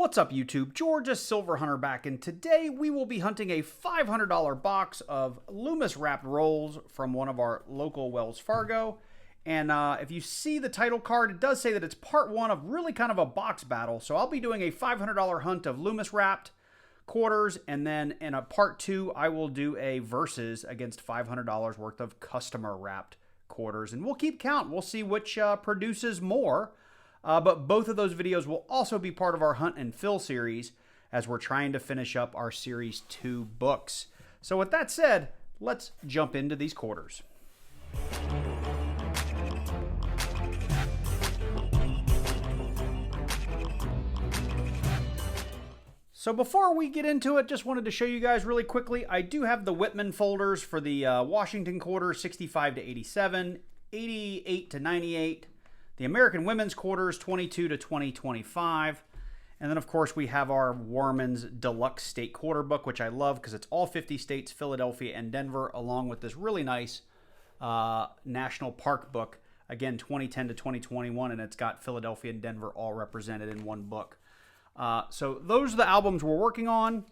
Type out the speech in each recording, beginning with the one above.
What's up YouTube? Georgia Silver Hunter back, and today we will be hunting a $500 box of Loomis wrapped rolls from one of our local Wells Fargo. And if you see the title card, it does say that it's part one of really kind of a box battle. So I'll be doing a $500 hunt of Loomis wrapped quarters, and then in a part two I will do a versus against $500 worth of customer wrapped quarters, and we'll keep count. We'll see which produces more. But both of those videos will also be part of our Hunt and Fill series as we're trying to finish up our Series 2 books. So with that said, let's jump into these quarters. So before we get into it, just wanted to show you guys really quickly, I do have the Whitman folders for the Washington quarters, 65 to 87, 88 to 98, the American Women's Quarters, 22 to 2025. And then, of course, we have our Warman's Deluxe State Quarter Book, which I love because it's all 50 states, Philadelphia, and Denver, along with this really nice National Park book. Again, 2010 to 2021, and it's got Philadelphia and Denver all represented in one book. So those are the albums we're working on.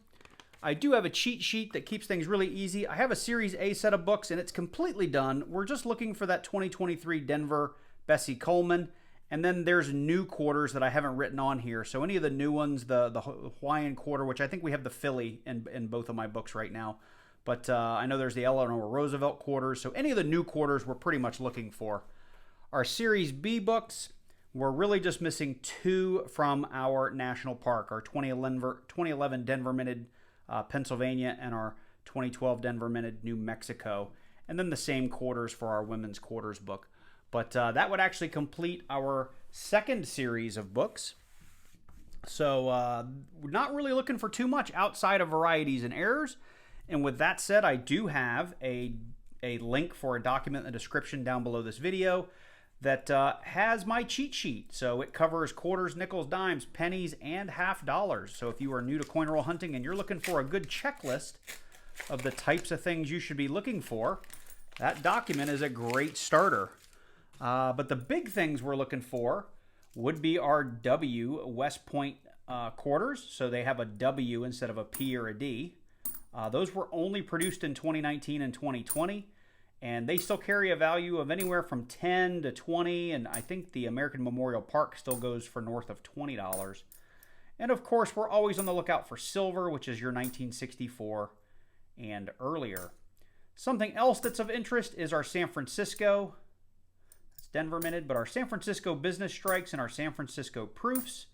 I do have a cheat sheet that keeps things really easy. I have a Series A set of books, and it's completely done. We're just looking for that 2023 Denver Bessie Coleman, and then there's new quarters that I haven't written on here. So any of the new ones, the Hawaiian quarter, which I think we have the Philly in both of my books right now, but I know there's the Eleanor Roosevelt quarters. So any of the new quarters we're pretty much looking for. Our Series B books, we're really just missing two from our national park, our 2011 Denver Minted Pennsylvania and our 2012 Denver Minted New Mexico, and then the same quarters for our women's quarters book. But that would actually complete our second series of books. So we're not really looking for too much outside of varieties and errors. And with that said, I do have a link for a document in the description down below this video that has my cheat sheet. So it covers quarters, nickels, dimes, pennies, and half dollars. So if you are new to coin roll hunting and you're looking for a good checklist of the types of things you should be looking for, that document is a great starter. But the big things we're looking for would be our W West Point quarters. So they have a W instead of a P or a D. Those were only produced in 2019 and 2020. And they still carry a value of anywhere from 10 to 20. And I think the American Memorial Park still goes for north of $20. And of course, we're always on the lookout for silver, which is your 1964 and earlier. Something else that's of interest is our San Francisco. Denver Minted, but our San Francisco Business Strikes and our San Francisco Proofs,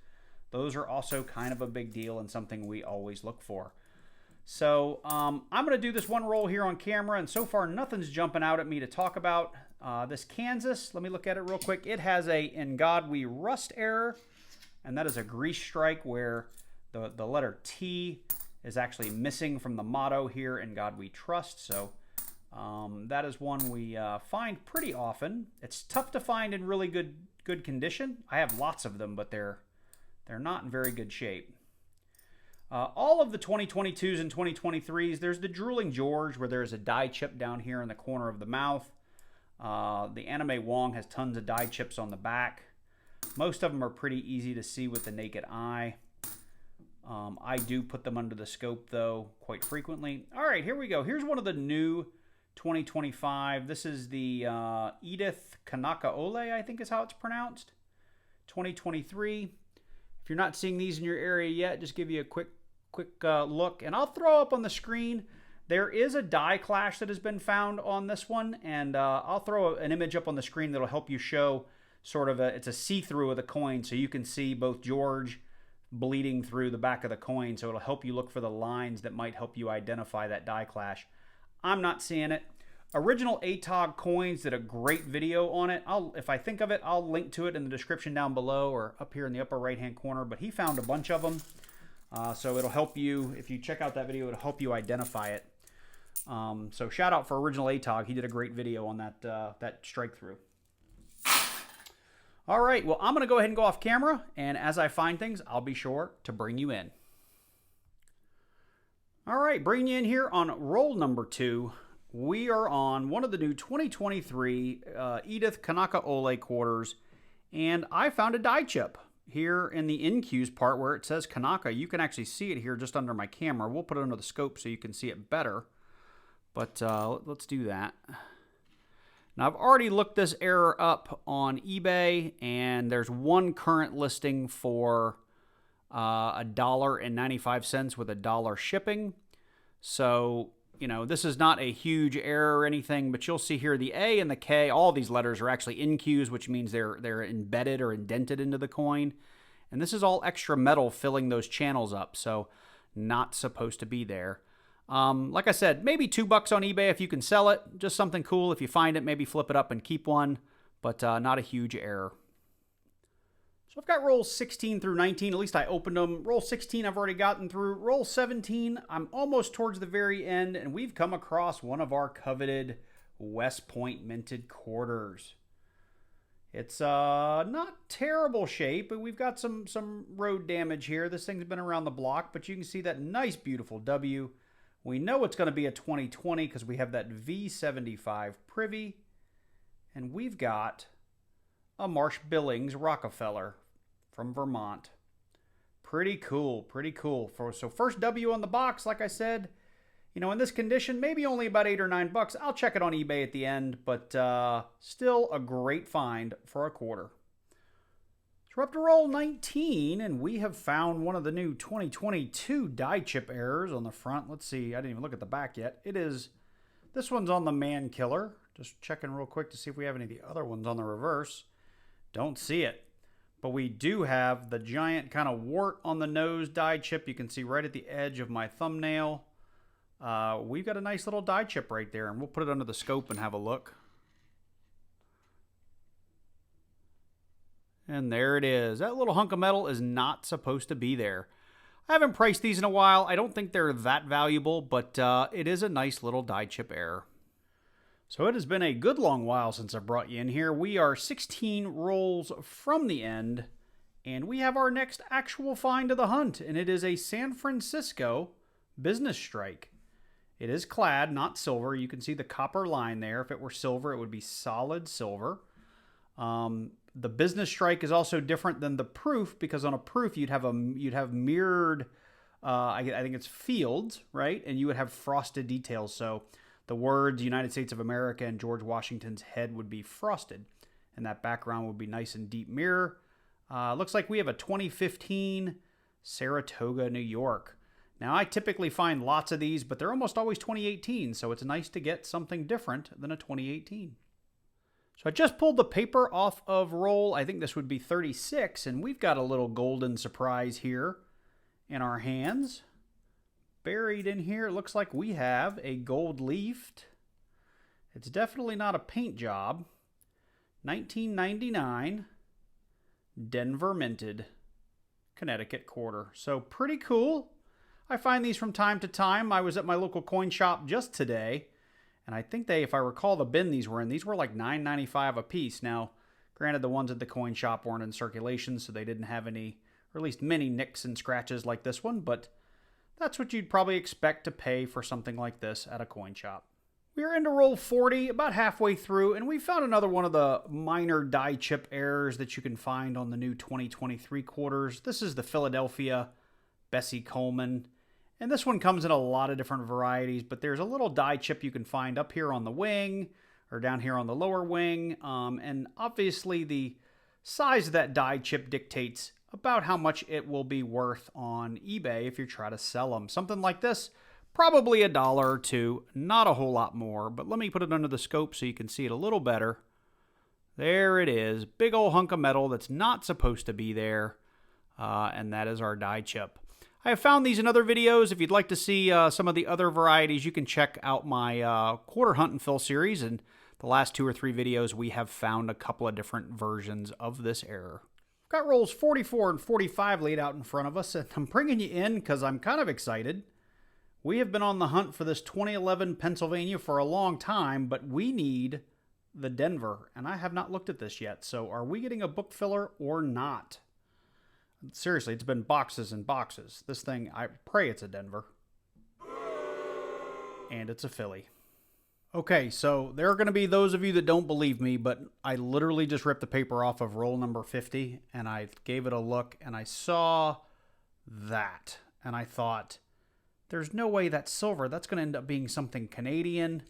those are also kind of a big deal and something we always look for. So I'm going to do this one roll here on camera, and so far nothing's jumping out at me to talk about. This Kansas, let me look at it real quick. It has a In God We Rust error, and that is a grease strike where the letter T is actually missing from the motto here, In God We Trust. So that is one we find pretty often. It's tough to find in really good condition. I have lots of them, but they're not in very good shape. All of the 2022s and 2023s, there's the Drooling George, where there's a die chip down here in the corner of the mouth. The Anime Wong has tons of die chips on the back. Most of them are pretty easy to see with the naked eye. I do put them under the scope, though, quite frequently. All right, here we go. Here's one of the new 2025. This is the Edith Kanake Ole, I think is how it's pronounced. 2023. If you're not seeing these in your area yet, just give you a quick look. And I'll throw up on the screen. There is a die clash that has been found on this one, and I'll throw an image up on the screen that'll help you show sort of it's a see-through of the coin, so you can see both George bleeding through the back of the coin, so it'll help you look for the lines that might help you identify that die clash. I'm not seeing it. Original ATOG Coins did a great video on it. If I think of it, I'll link to it in the description down below or up here in the upper right-hand corner. But he found a bunch of them. So it'll help you, if you check out that video, it'll help you identify it. So shout out for Original ATOG. He did a great video on that strike through. All right, well, I'm going to go ahead and go off camera. And as I find things, I'll be sure to bring you in. All right, bringing you in here on roll number 2. We are on one of the new 2023 Edith Kanake Ole Quarters, and I found a die chip. here in the NQs part where it says Kanake. You can actually see it here just under my camera. We'll put it under the scope so you can see it better. But let's do that. Now, I've already looked this error up on eBay, and there's one current listing for $1.95 with $1 shipping. So, you know, this is not a huge error or anything, but you'll see here the A and the K, all these letters are actually NQs, which means they're embedded or indented into the coin. And this is all extra metal filling those channels up, so not supposed to be there. Like I said, maybe $2 on eBay if you can sell it. Just something cool. If you find it, maybe flip it up and keep one, but not a huge error. So I've got rolls 16 through 19. At least I opened them. Roll 16 I've already gotten through. Roll 17, I'm almost towards the very end, and we've come across one of our coveted West Point minted quarters. It's not terrible shape, but we've got some road damage here. This thing's been around the block, but you can see that nice, beautiful W. We know it's going to be a 2020 because we have that V75 privy. And we've got a Marsh Billings Rockefeller from Vermont. Pretty cool, pretty cool. So first W on the box, like I said, you know, in this condition, maybe only about $8 or $9. I'll check it on eBay at the end, but still a great find for a quarter. We're up to roll 19, and we have found one of the new 2022 die chip errors on the front. Let's see. I didn't even look at the back yet. This one's on the Man Killer. Just checking real quick to see if we have any of the other ones on the reverse. Don't see it. But we do have the giant kind of wart on the nose die chip. You can see right at the edge of my thumbnail. We've got a nice little die chip right there, and we'll put it under the scope and have a look. And there it is. That little hunk of metal is not supposed to be there. I haven't priced these in a while. I don't think they're that valuable, but it is a nice little die chip error. So it has been a good long while since I brought you in here. We are 16 rolls from the end, and we have our next actual find of the hunt, and it is a San Francisco business strike. It is clad, not silver. You can see the copper line there. If it were silver, it would be solid silver. The business strike is also different than the proof, because on a proof you'd have mirrored, I think it's fields, right? And you would have frosted details. So the words United States of America and George Washington's head would be frosted, and that background would be nice and deep mirror. Looks like we have a 2015 Saratoga, New York. Now, I typically find lots of these, but they're almost always 2018, so it's nice to get something different than a 2018. So I just pulled the paper off of roll. I think this would be 36, and we've got a little golden surprise here in our hands. Buried in here, it looks like we have a gold leafed. It's definitely not a paint job. 1999 Denver minted Connecticut quarter. So pretty cool. I find these from time to time. I was at my local coin shop just today, and I think if I recall the bin these were in, these were like $9.95 a piece. Now, granted, the ones at the coin shop weren't in circulation, so they didn't have any, or at least many nicks and scratches like this one, but that's what you'd probably expect to pay for something like this at a coin shop. We are into roll 40, about halfway through, and we found another one of the minor die chip errors that you can find on the new 2023 quarters. This is the Philadelphia Bessie Coleman. And this one comes in a lot of different varieties, but there's a little die chip you can find up here on the wing or down here on the lower wing. And obviously the size of that die chip dictates about how much it will be worth on eBay if you try to sell them. Something like this, probably $1 or $2, not a whole lot more, but let me put it under the scope so you can see it a little better. There it is, big old hunk of metal that's not supposed to be there, and that is our die chip. I have found these in other videos. If you'd like to see some of the other varieties, you can check out my quarter hunt and fill series. And the last 2 or 3 videos, we have found a couple of different versions of this error. I've got rolls 44 and 45 laid out in front of us, and I'm bringing you in because I'm kind of excited. We have been on the hunt for this 2011 Pennsylvania for a long time, but we need the Denver, and I have not looked at this yet. So are we getting a book filler or not? Seriously, it's been boxes and boxes. This thing, I pray it's a Denver. And it's a Philly. Okay, so there are going to be those of you that don't believe me, but I literally just ripped the paper off of roll number 50 and I gave it a look and I saw that. And I thought, there's no way that's silver. That's going to end up being something Canadian.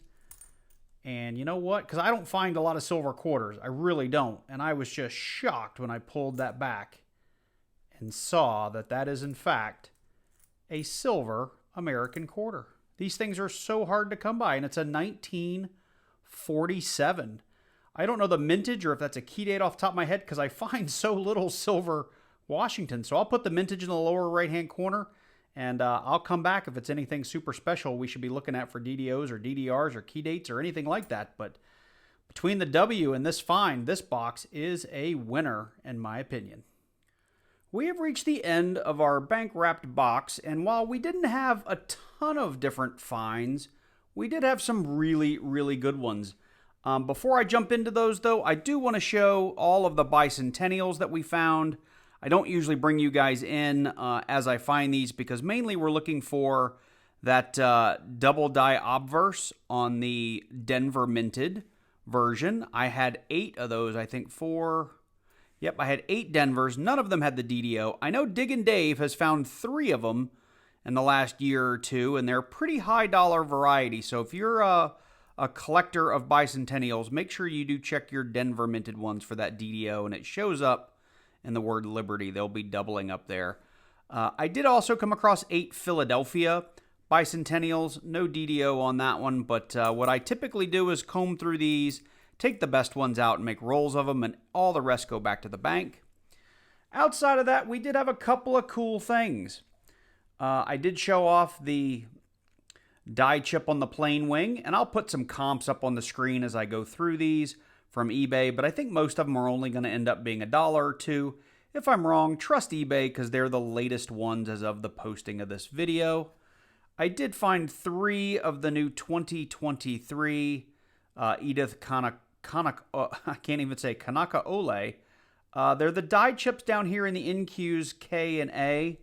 And you know what? Because I don't find a lot of silver quarters. I really don't. And I was just shocked when I pulled that back and saw that that is, in fact, a silver American quarter. These things are so hard to come by, and it's a 1947. I don't know the mintage or if that's a key date off the top of my head because I find so little silver Washington. So I'll put the mintage in the lower right-hand corner, and I'll come back if it's anything super special we should be looking at for DDOs or DDRs or key dates or anything like that. But between the W and this find, this box is a winner, in my opinion. We have reached the end of our bank wrapped box, and while we didn't have a ton of different finds, we did have some really, really good ones. Before I jump into those, though, I do want to show all of the bicentennials that we found. I don't usually bring you guys in as I find these because mainly we're looking for that double die obverse on the Denver minted version. I had 8 of those, I think 4... Yep, I had 8 Denvers. None of them had the DDO. I know Diggin' Dave has found 3 of them in the last year or two, and they're pretty high dollar variety. So if you're a collector of bicentennials, make sure you do check your Denver minted ones for that DDO, and it shows up in the word Liberty. They'll be doubling up there. I did also come across 8 Philadelphia bicentennials. No DDO on that one, but what I typically do is comb through these, take the best ones out and make rolls of them, and all the rest go back to the bank. Outside of that, we did have a couple of cool things. I did show off the die chip on the plain wing, and I'll put some comps up on the screen as I go through these from eBay, but I think most of them are only going to end up being $1 or $2. If I'm wrong, trust eBay because they're the latest ones as of the posting of this video. I did find 3 of the new 2023 Edith Kanake Ole. They're the die chips down here in the NQs K and A.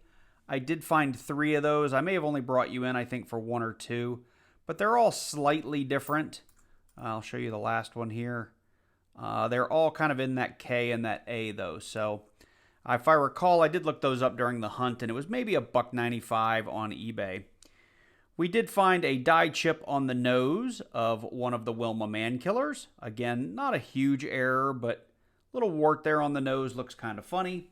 I did find 3 of those. I may have only brought you in, I think, for 1 or 2, but they're all slightly different. I'll show you the last one here. They're all kind of in that K and that A, though. So if I recall, I did look those up during the hunt, and it was maybe $1.95 on eBay. We did find a die chip on the nose of one of the Wilma Man Killers. Again, not a huge error, but a little wart there on the nose looks kind of funny.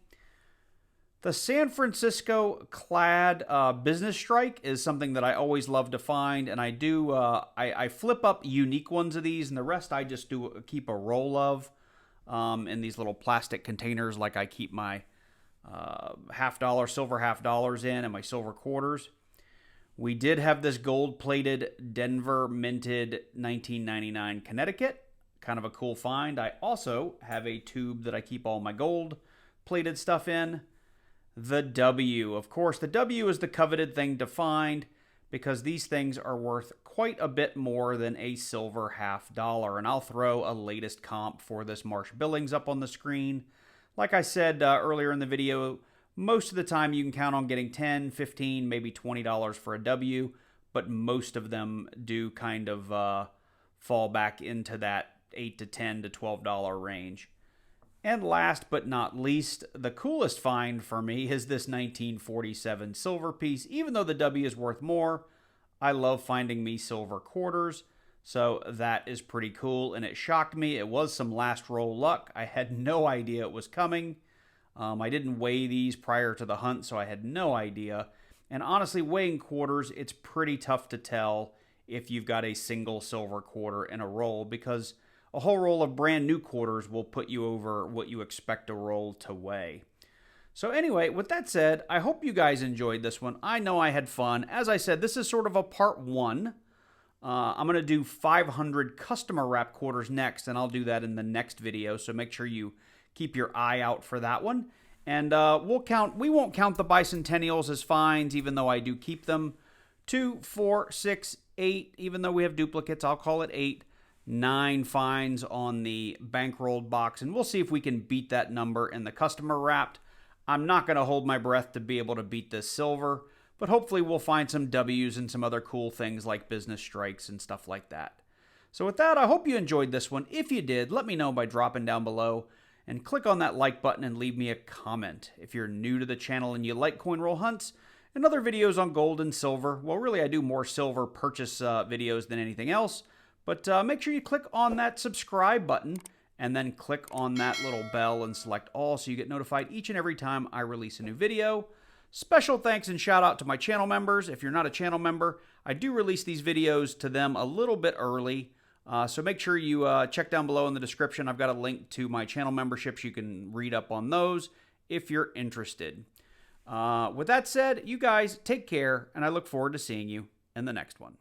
The San Francisco clad business strike is something that I always love to find, and I do I flip up unique ones of these, and the rest I just do keep a roll of in these little plastic containers, like I keep my $50 silver $50 in and my silver quarters. We did have this gold-plated Denver minted 1999 Connecticut. Kind of a cool find. I also have a tube that I keep all my gold-plated stuff in. The W. Of course, the W is the coveted thing to find because these things are worth quite a bit more than a silver $50. And I'll throw a latest comp for this Marsh Billings up on the screen. Like I said earlier in the video, most of the time you can count on getting $10, $15, maybe $20 for a W, but most of them do kind of fall back into that $8 to $10 to $12 range. And last but not least, the coolest find for me is this 1947 silver piece. Even though the W is worth more, I love finding me silver quarters, so that is pretty cool, and it shocked me. It was some last roll luck. I had no idea it was coming. I didn't weigh these prior to the hunt, so I had no idea. And honestly, weighing quarters, it's pretty tough to tell if you've got a single silver quarter in a roll because a whole roll of brand new quarters will put you over what you expect a roll to weigh. So anyway, with that said, I hope you guys enjoyed this one. I know I had fun. As I said, this is sort of a part 1. I'm going to do 500 customer wrap quarters next, and I'll do that in the next video, so make sure you keep your eye out for that one. And we won't count the bicentennials as finds, even though I do keep them. 2, 4, 6, 8, even though we have duplicates, I'll call it 8. 9 finds on the bankrolled box, and we'll see if we can beat that number in the customer wrapped. I'm not going to hold my breath to be able to beat this silver, but hopefully we'll find some W's and some other cool things like business strikes and stuff like that. So with that, I hope you enjoyed this one. If you did, let me know by dropping down below and click on that like button and leave me a comment. If you're new to the channel and you like coin roll hunts and other videos on gold and silver, well, really I do more silver purchase videos than anything else, but make sure you click on that subscribe button and then click on that little bell and select all so you get notified each and every time I release a new video. Special thanks and shout out to my channel members. If you're not a channel member, I do release these videos to them a little bit early. So make sure you check down below in the description. I've got a link to my channel memberships. You can read up on those if you're interested. With that said, you guys take care, and I look forward to seeing you in the next one.